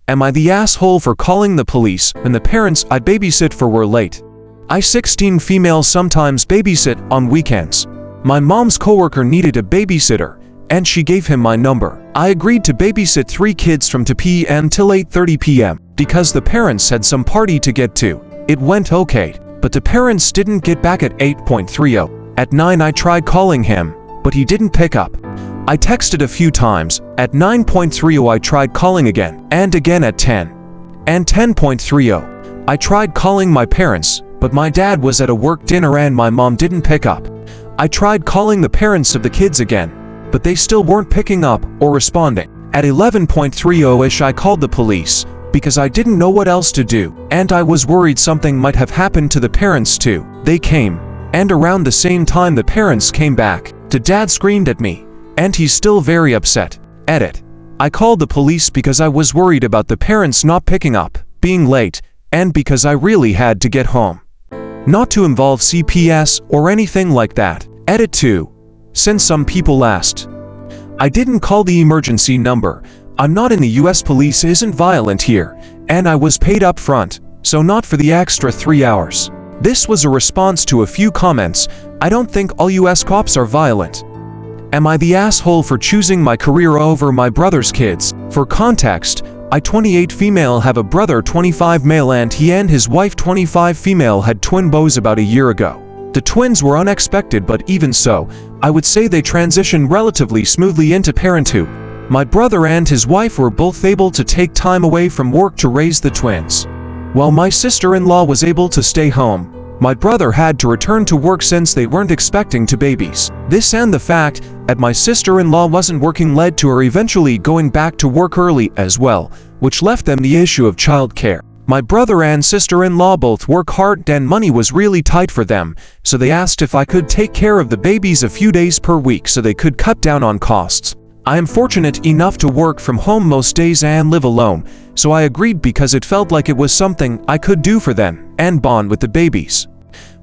Am I the asshole for calling the police when the parents I babysit for were late? I 16 females sometimes babysit on weekends. My mom's coworker needed a babysitter, and she gave him my number. I agreed to babysit 3 kids from 2 p.m. till 8:30 p.m. because the parents had some party to get to. It went okay, but the parents didn't get back at 8:30. At 9 I tried calling him, but he didn't pick up. I texted a few times. At 9:30 I tried calling again, and again at 10. And 10:30. I tried calling my parents, but my dad was at a work dinner and my mom didn't pick up. I tried calling the parents of the kids again, but they still weren't picking up or responding. At 11:30ish I called the police, because I didn't know what else to do, and I was worried something might have happened to the parents too. They came, and around the same time the parents came back. The dad screamed at me, and he's still very upset. Edit. I called the police because I was worried about the parents not picking up, being late, and because I really had to get home. Not to involve CPS or anything like that. Edit 2. Since some people asked, I didn't call the emergency number. I'm not in the US. Police isn't violent here, and I was paid up front, so not for the extra 3 hours. This was a response to a few comments. I don't think all US cops are violent. Am I the asshole for choosing my career over my brother's kids? For context, I 28 female have a brother 25 male and he and his wife 25 female had twin boys about a year ago. The twins were unexpected, but even so, I would say they transitioned relatively smoothly into parenthood. My brother and his wife were both able to take time away from work to raise the twins. While my sister-in-law was able to stay home, my brother had to return to work since they weren't expecting two babies. This and the fact that my sister-in-law wasn't working led to her eventually going back to work early as well, which left them the issue of childcare. My brother and sister-in-law both work hard and money was really tight for them, so they asked if I could take care of the babies a few days per week so they could cut down on costs. I am fortunate enough to work from home most days and live alone, so I agreed because it felt like it was something I could do for them and bond with the babies.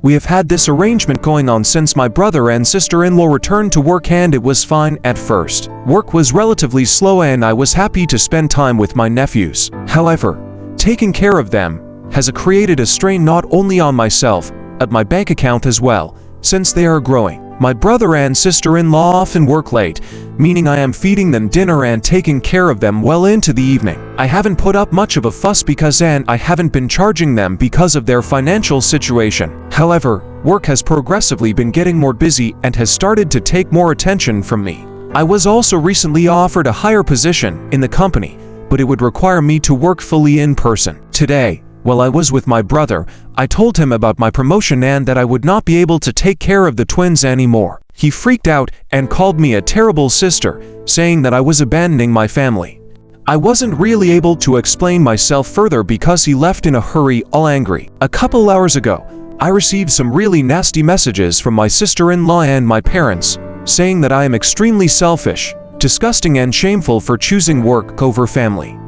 We have had this arrangement going on since my brother and sister-in-law returned to work, and it was fine at first. Work was relatively slow and I was happy to spend time with my nephews. However, taking care of them has created a strain not only on myself, but my bank account as well, since they are growing. My brother and sister-in-law often work late, meaning I am feeding them dinner and taking care of them well into the evening. I haven't put up much of a fuss because I haven't been charging them because of their financial situation. However, work has progressively been getting more busy and has started to take more attention from me. I was also recently offered a higher position in the company, but it would require me to work fully in person. Today, while I was with my brother, I told him about my promotion and that I would not be able to take care of the twins anymore. He freaked out and called me a terrible sister, saying that I was abandoning my family. I wasn't really able to explain myself further because he left in a hurry, all angry. A couple hours ago, I received some really nasty messages from my sister-in-law and my parents, saying that I am extremely selfish, disgusting and shameful for choosing work over family.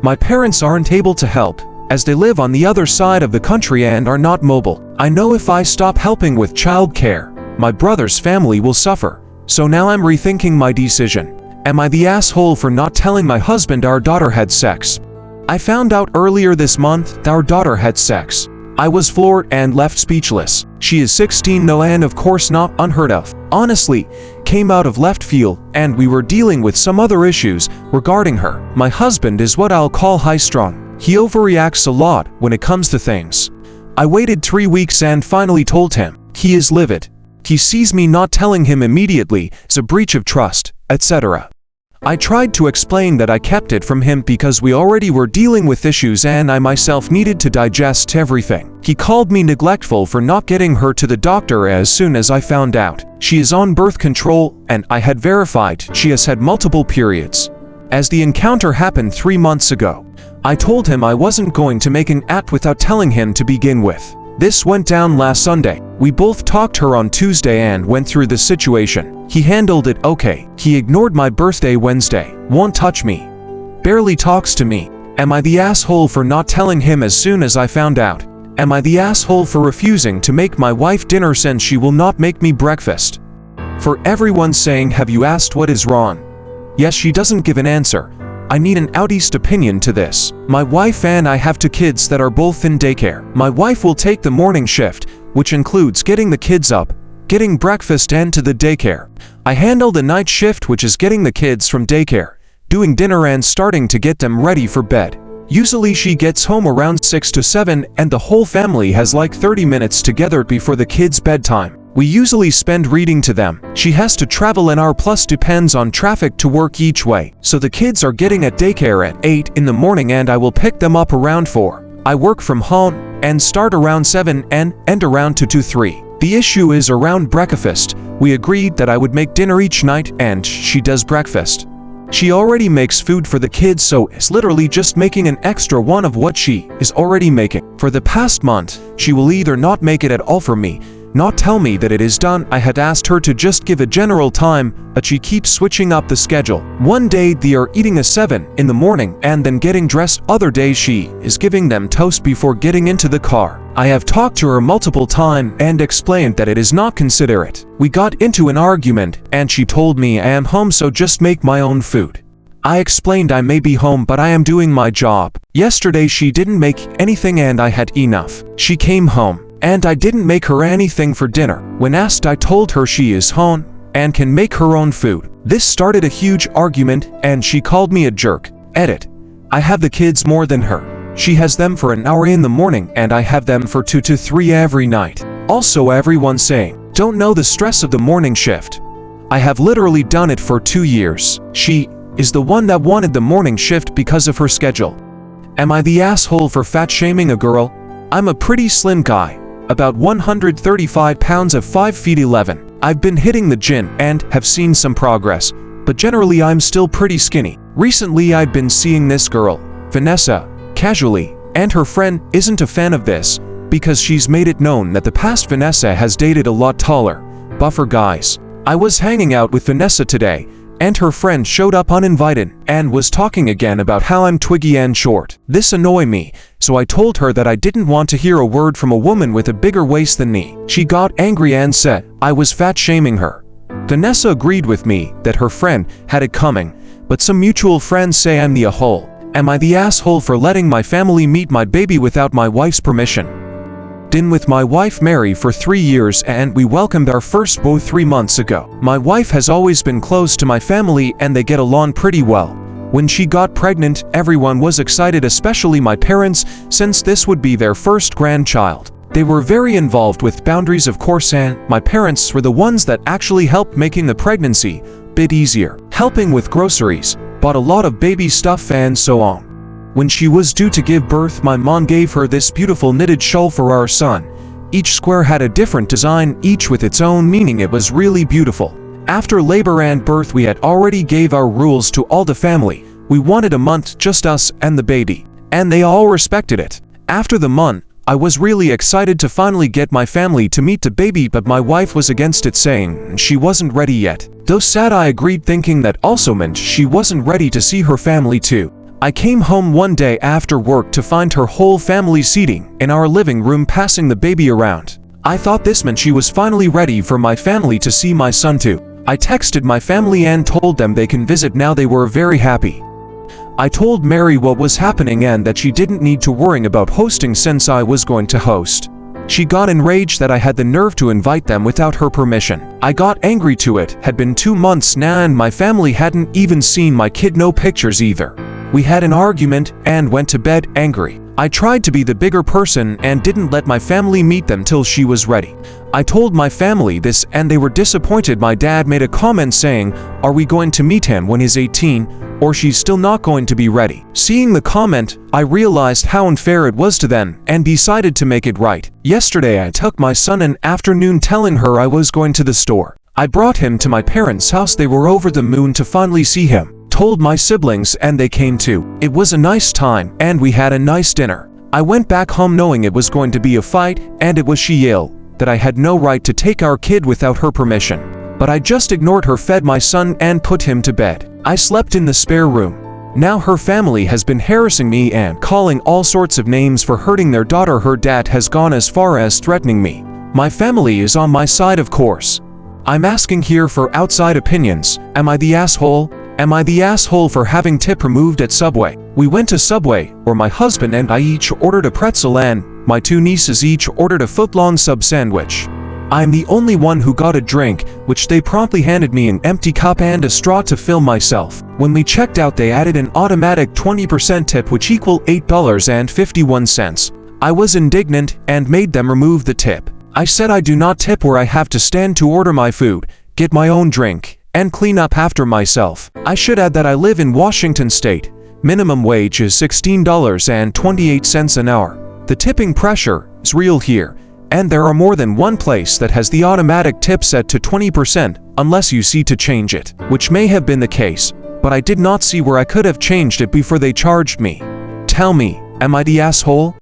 My parents aren't able to help, as they live on the other side of the country and are not mobile. I know if I stop helping with childcare, my brother's family will suffer, so now I'm rethinking my decision. Am I the asshole for not telling my husband our daughter had sex? I found out earlier this month that our daughter had sex. I was floored and left speechless. She is 16 now and of course not unheard of. Honestly, came out of left field, and we were dealing with some other issues regarding her. My husband is what I'll call high-strung. He overreacts a lot when it comes to things. I waited 3 weeks and finally told him. He is livid. He sees me not telling him immediately as a breach of trust, etc. I tried to explain that I kept it from him because we already were dealing with issues and I myself needed to digest everything. He called me neglectful for not getting her to the doctor as soon as I found out. She is on birth control and I had verified she has had multiple periods. As the encounter happened 3 months ago, I told him I wasn't going to make an act without telling him to begin with. This went down last Sunday. We both talked her on Tuesday and went through the situation. He handled it okay. He ignored my birthday Wednesday. Won't touch me. Barely talks to me. Am I the asshole for not telling him as soon as I found out? Am I the asshole for refusing to make my wife dinner since she will not make me breakfast? For everyone saying, have you asked what is wrong? Yes, she doesn't give an answer. I need an outist opinion to this. My wife and I have 2 kids that are both in daycare. My wife will take the morning shift, which includes getting the kids up, getting breakfast and to the daycare. I handle the night shift, which is getting the kids from daycare, doing dinner and starting to get them ready for bed. Usually she gets home around 6 to 7 and the whole family has like 30 minutes together before the kids' bedtime. We usually spend reading to them. She has to travel an hour plus depends on traffic to work each way. So the kids are getting at daycare at 8 in the morning and I will pick them up around 4. I work from home and start around 7 and end around 2 to 3. The issue is around breakfast. We agreed that I would make dinner each night and she does breakfast. She already makes food for the kids, so it's literally just making an extra one of what she is already making. For the past month, she will either not make it at all for me, not tell me that it is done. I had asked her to just give a general time, but she keeps switching up the schedule. One day they are eating at 7 in the morning and then getting dressed. Other days she is giving them toast before getting into the car. I have talked to her multiple times and explained that it is not considerate. We got into an argument and she told me I am home so just make my own food. I explained I may be home but I am doing my job. Yesterday she didn't make anything and I had enough. She came home and I didn't make her anything for dinner. When asked, I told her she is home and can make her own food. This started a huge argument and she called me a jerk. Edit. I have the kids more than her. She has them for an hour in the morning and I have them for 2 to 3 every night. Also everyone saying, don't know the stress of the morning shift. I have literally done it for 2 years. She is the one that wanted the morning shift because of her schedule. Am I the asshole for fat shaming a girl? I'm a pretty slim guy. About 135 pounds of 5 feet 11. I've been hitting the gym and have seen some progress, but generally I'm still pretty skinny. Recently I've been seeing this girl, Vanessa, casually, and her friend isn't a fan of this because she's made it known that the past Vanessa has dated a lot taller, buffer guys. I was hanging out with Vanessa today, and her friend showed up uninvited and was talking again about how I'm twiggy and short. This annoyed me, so I told her that I didn't want to hear a word from a woman with a bigger waist than me. She got angry and said I was fat shaming her. Vanessa agreed with me that her friend had it coming, but some mutual friends say I'm the a-hole. Am I the asshole for letting my family meet my baby without my wife's permission? Been with my wife Mary for 3 years and we welcomed our first boy 3 months ago. My wife has always been close to my family and they get along pretty well. When she got pregnant, everyone was excited, especially my parents, since this would be their first grandchild. They were very involved with boundaries, of course, and my parents were the ones that actually helped making the pregnancy a bit easier, helping with groceries, bought a lot of baby stuff and so on. When she was due to give birth, my mom gave her this beautiful knitted shawl for our son. Each square had a different design, each with its own meaning. It was really beautiful. After labor and birth, we had already gave our rules to all the family. We wanted a month, just us and the baby, and they all respected it. After the month, I was really excited to finally get my family to meet the baby, but my wife was against it, saying she wasn't ready yet. Though sad, I agreed, thinking that also meant she wasn't ready to see her family too. I came home one day after work to find her whole family seating in our living room, passing the baby around. I thought this meant she was finally ready for my family to see my son too. I texted my family and told them they can visit now. They were very happy. I told Mary what was happening and that she didn't need to worry about hosting since I was going to host. She got enraged that I had the nerve to invite them without her permission. I got angry to it. Had been 2 months now and my family hadn't even seen my kid, no pictures either. We had an argument and went to bed angry. I tried to be the bigger person and didn't let my family meet them till she was ready. I told my family this and they were disappointed. My dad made a comment saying, "Are we going to meet him when he's 18, or she's still not going to be ready?" Seeing the comment, I realized how unfair it was to them and decided to make it right. Yesterday I took my son an afternoon telling her I was going to the store. I brought him to my parents' house. They were over the moon to finally see him. Told my siblings and they came too. It was a nice time and we had a nice dinner. I went back home knowing it was going to be a fight and it was she ill, that I had no right to take our kid without her permission. But I just ignored her, fed my son and put him to bed. I slept in the spare room. Now her family has been harassing me and calling all sorts of names for hurting their daughter. Her dad has gone as far as threatening me. My family is on my side, of course. I'm asking here for outside opinions. Am I the asshole? Am I the asshole for having tip removed at Subway? We went to Subway, where my husband and I each ordered a pretzel and my two nieces each ordered a foot-long sub sandwich. I'm the only one who got a drink, which they promptly handed me an empty cup and a straw to fill myself. When we checked out, they added an automatic 20% tip, which equaled $8.51. I was indignant and made them remove the tip. I said I do not tip where I have to stand to order my food, get my own drink, and clean up after myself. I should add that I live in Washington State. Minimum wage is $16.28 an hour. The tipping pressure is real here, and there are more than one place that has the automatic tip set to 20% unless you see to change it, which may have been the case, but I did not see where I could have changed it before they charged me. Tell me, am I the asshole?